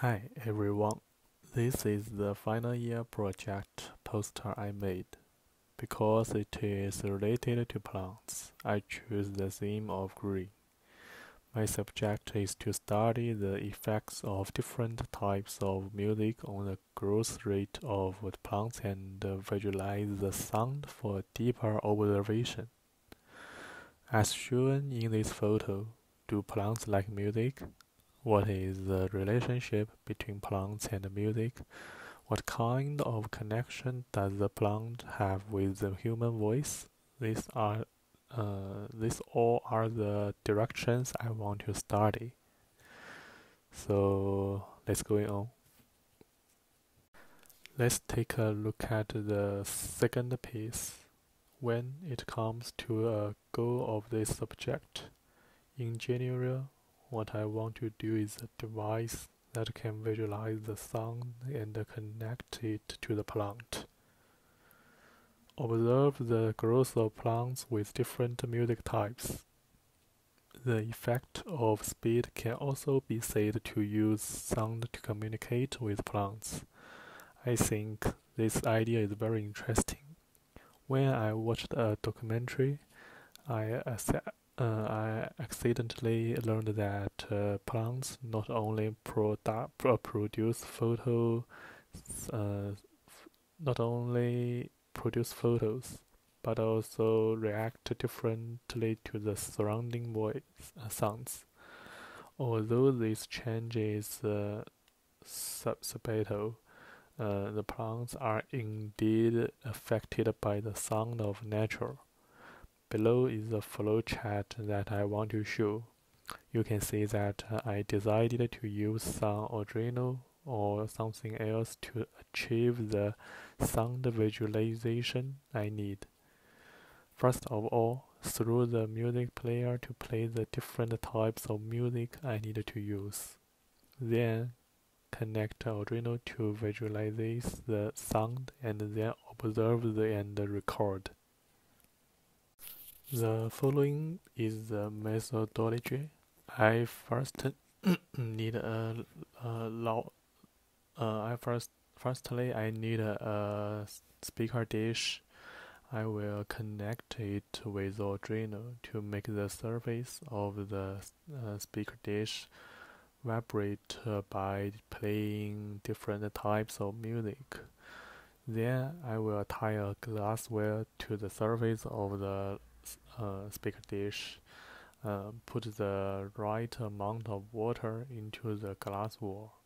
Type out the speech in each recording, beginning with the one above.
Hi everyone, this is the final year project poster I made. Because it is related to plants, I choose the theme of green. My subject is to study the effects of different types of music on the growth rate of the plants and visualize the sound for deeper observation. As shown in this photo, do plants like music? What is the relationship between plants and music? What kind of connection does the plant have with the human voice? These all are the directions I want to study. So let's go on. Let's take a look at the second piece. When it comes to a goal of this subject, in general, what I want to do is a device that can visualize the sound and connect it to the plant. Observe the growth of plants with different music types. The effect of speed can also be said to use sound to communicate with plants. I think this idea is very interesting. When I watched a documentary, I accidentally learned that plants not only produce photos, but also react differently to the surrounding sounds. Although this change is subtle, the plants are indeed affected by the sound of nature. Below is a flowchart that I want to show. You can see that I decided to use some Arduino or something else to achieve the sound visualization I need. First of all, through the music player to play the different types of music I need to use. Then connect Arduino to visualize the sound and then observe and record. The following is the methodology. I first need firstly I need a speaker dish. I will connect it with Arduino to make the surface of the speaker dish vibrate by playing different types of music. Then I will tie a glass wire to the surface of the speaker dish. Put the right amount of water into the glass wall.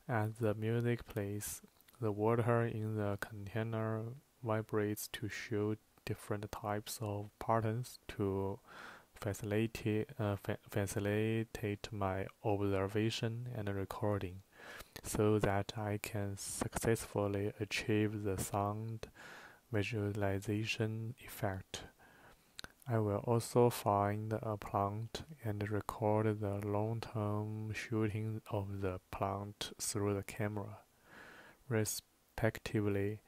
As the music plays, the water in the container vibrates to show different types of patterns to facilitate my observation and recording, so that I can successfully achieve the sound visualization effect. I will also find a plant and record the long-term shooting of the plant through the camera, respectively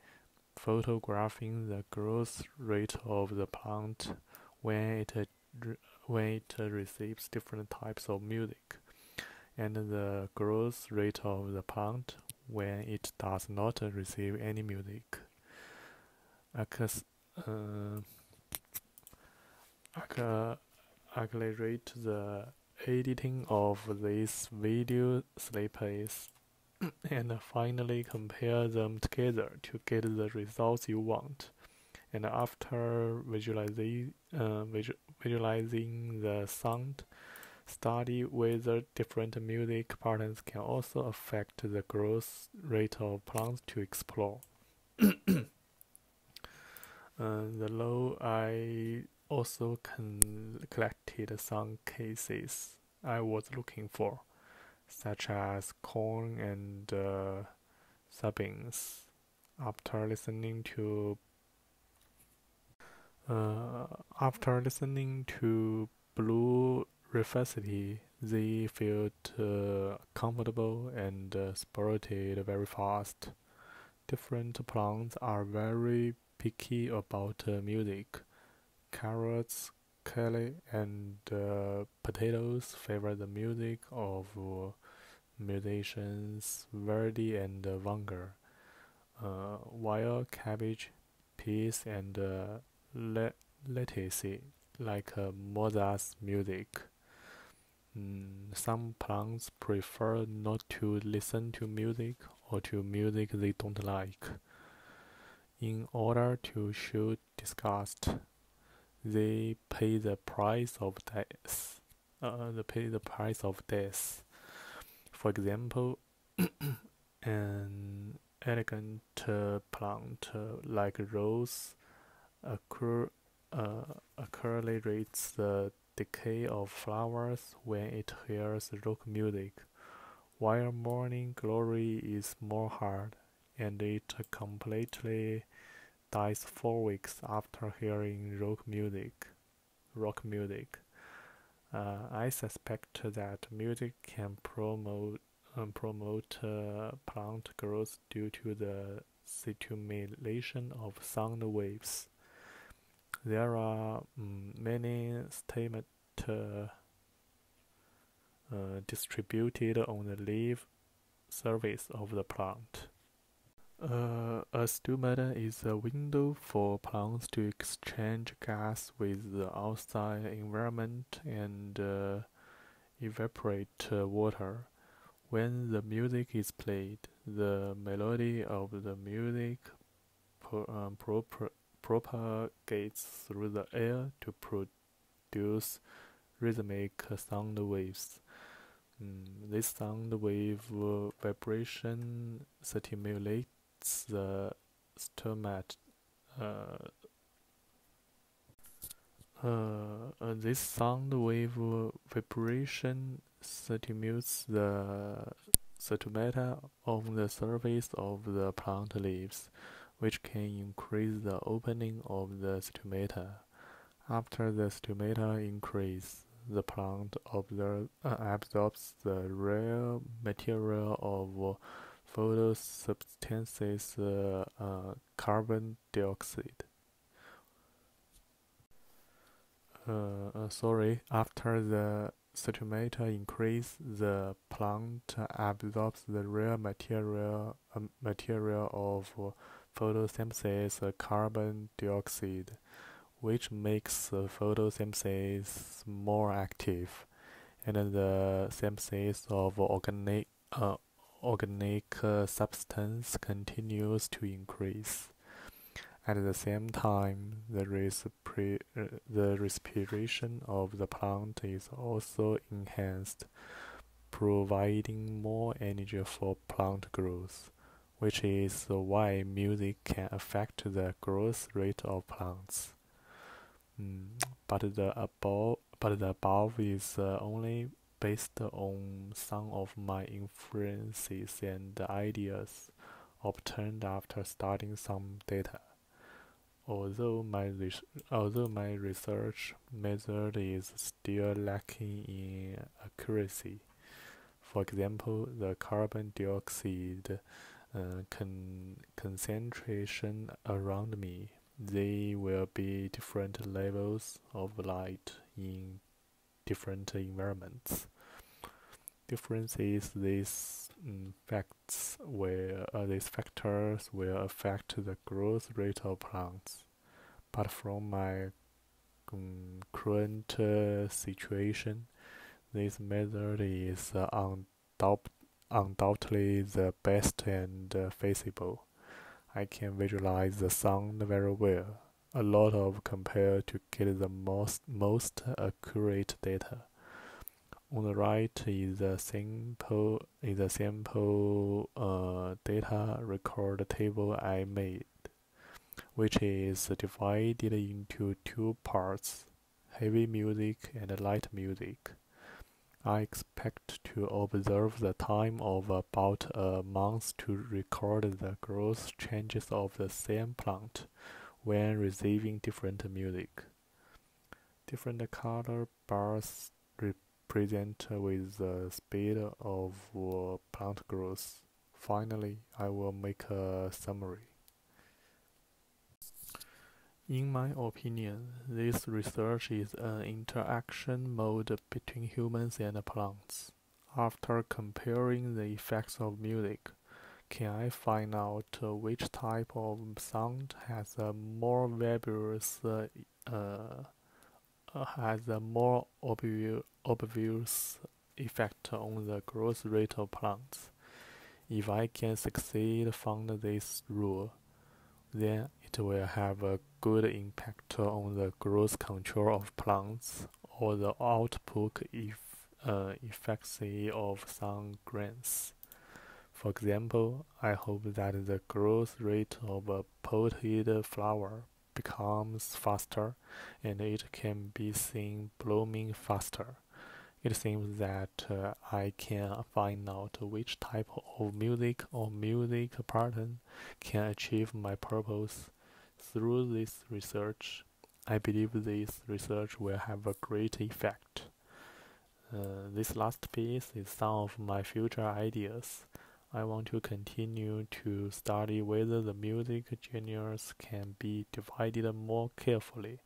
photographing the growth rate of the plant when it receives different types of music, and the growth rate of the plant when it does not receive any music. Accelerate the editing of these video snippets and finally compare them together to get the results you want. And after visualizing the sound, study whether different music patterns can also affect the growth rate of plants to explore. Below, I also collected some cases I was looking for, such as corn and soybeans. After listening to Blue Rhapsody, they felt comfortable and sprouted very fast. Different plants are very picky about music. Carrots, kale, and potatoes favor the music of musicians Verdi and Wagner, while cabbage, peas, and lettuce like Mozart's music. Some plants prefer not to listen to music or to music they don't like. In order to show disgust, they pay the price of death. They pay the price of death. For example, an elegant plant like rose accelerates the decay of flowers when it hears rock music, while morning glory is more hard, and it completely dies 4 weeks after hearing rock music. I suspect that music can promote plant growth due to the stimulation of sound waves. There are many stamens distributed on the leaf surface of the plant. A stomata is a window for plants to exchange gas with the outside environment and evaporate water. When the music is played, the melody of the music propagates through the air to produce rhythmic sound waves. This sound wave vibration stimulates the stomata. This sound wave vibration stimulates the stomata on the surface of the plant leaves, which can increase the opening of the stomata. After the stomata increase, the plant absorbs the rare material of photosynthesis carbon dioxide. After the stomata increase, the plant absorbs the rare material of photosynthesis carbon dioxide, which makes photosynthesis more active, and the synthesis of organic substance continues to increase. At the same time, the respiration of the plant is also enhanced, providing more energy for plant growth, which is why music can affect the growth rate of plants. But the above is only based on some of my inferences and ideas obtained after studying some data. Although my research method is still lacking in accuracy. For example, the carbon dioxide concentration around me, they will be different levels of light in different environments. Differences these factors will affect the growth rate of plants. But from my current situation, this method is undoubtedly the best and feasible. I can visualize the sound very well, a lot of compared to get the most accurate data. On the right is a sample data record table I made, which is divided into two parts, heavy music and light music. I expect to observe the time of about a month to record the growth changes of the same plant when receiving different music. Different color bars represent with the speed of plant growth. Finally, I will make a summary. In my opinion, this research is an interaction mode between humans and plants. After comparing the effects of music, can I find out which type of sound has a more obvious effect on the growth rate of plants? If I can succeed found this rule, then it will have a good impact on the growth control of plants or the output efficacy of some grains. For example, I hope that the growth rate of a potted flower becomes faster and it can be seen blooming faster. It seems that I can find out which type of music or music pattern can achieve my purpose. Through this research, I believe this research will have a great effect. This last piece is some of my future ideas. I want to continue to study whether the music genres can be divided more carefully.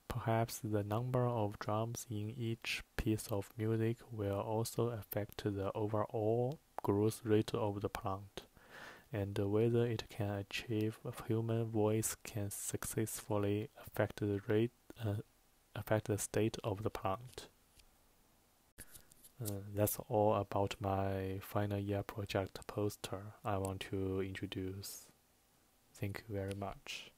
Perhaps the number of drums in each piece of music will also affect the overall growth rate of the plant, and whether it can achieve a human voice can successfully affect the state of the plant. That's all about my final year project poster I want to introduce. Thank you very much.